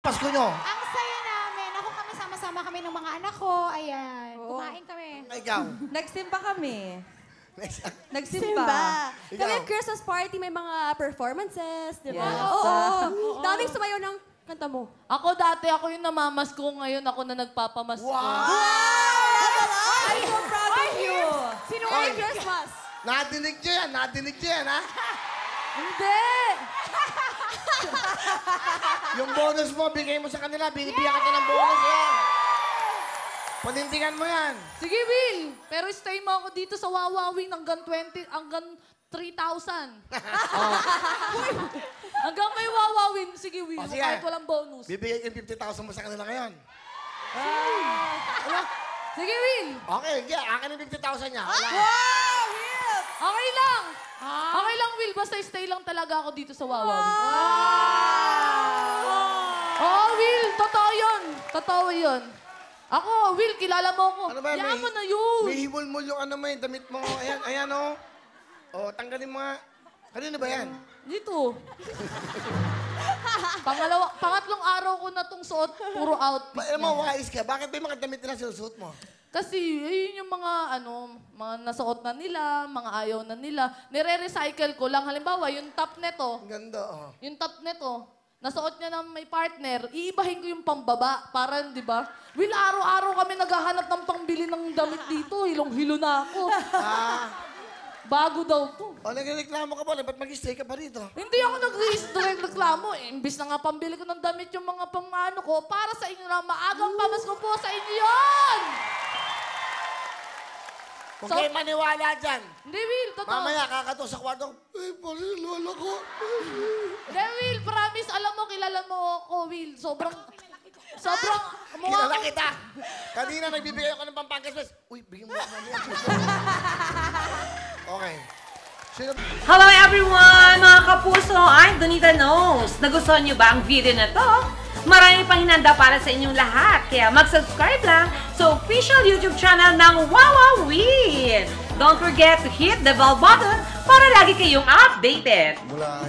Pasko nyo? Ang saya namin. Ako kami sama-sama kami ng mga anak ko. Ayan. Kumain kami. Ikaw? Nagsimba kami. Nagsimba. Simba. Ikaw? Kami Christmas party, may mga performances, di ba? Yes. Oo. Daming sumayaw ng kanta mo. Ako dati, ako yung namamasko. Ngayon ako na nagpapamasko. Wow! I'm so proud of you. Sinungaling Oy. Christmas. Nadinig nyo yan, ha? Hindi. Yung bonus mo, bigay mo sa kanila. Binibigyan ka ng bonus yan. Panindigan mo yan. Sige, Will. Pero stay mo ako dito sa Wawawin hanggang 3,000. Hanggang may Wawawin. Sige, Will. O, sige. Kahit walang bonus. Bibigay ko yung 50,000 mo sa kanila ngayon. Sige, Will. Okay, akin yung 50,000 niya. Wala. Okay lang. Okay lang, Will. Basta stay lang talaga ako dito sa Wawawin. Oo, Will. Totoo yun. Totoo yun. Ako, Will, kilala mo ako. Ano ba? Yan mo na yun. May himol-mol yung ano mo, yung damit mo. Ayan, ayan, oh. O, tanggalin mo nga. Kanino ba yan? Dito. Pangatlong araw ko na itong suot, puro outfit. Alam mo, wise ka. Bakit ba yung mga damit nila sinusuot mo? Kasi, yun yung mga, mga nasuot na nila, mga ayaw na nila. Nire-recycle ko lang. Halimbawa, yung top neto, Ang ganda, oh. yung top neto, nasuot niya ng may partner, iibahin ko yung pambaba. Para, di ba? Will, araw-araw kami naghahanap ng pangbili ng damit dito. Hilong-hilo na ako. Bago daw to. O, nagreklamo ka ba? Ba't mag-stay ka pa rito? Hindi ako nag-reklamo. Imbis na nga pambili ko ng damit yung mga pang-ano ko, para sa inyo na maagang pamasko po sa inyo yun! Kung kayo maniwala dyan, Hindi, Will. Totoo. mamaya kakato sa kwarto, ay, pala yung lola ko. Hindi, Will. Promise. Alam mo, kilala mo ako, Will. Sobrang... Kilala kita. Kanina nagbibigay ako ng pampang-Christmas. Uy, bigyan mo ako mamaya. Okay. Sino? Hello everyone! Mga kapuso, I'm Donita Knows. Nagustuhan niyo ba ang video na to? Marami pang hinanda para sa inyong lahat. Kaya mag-subscribe lang sa official YouTube channel ng Wawawin. Don't forget to hit the bell button para lagi kayong updated. Mula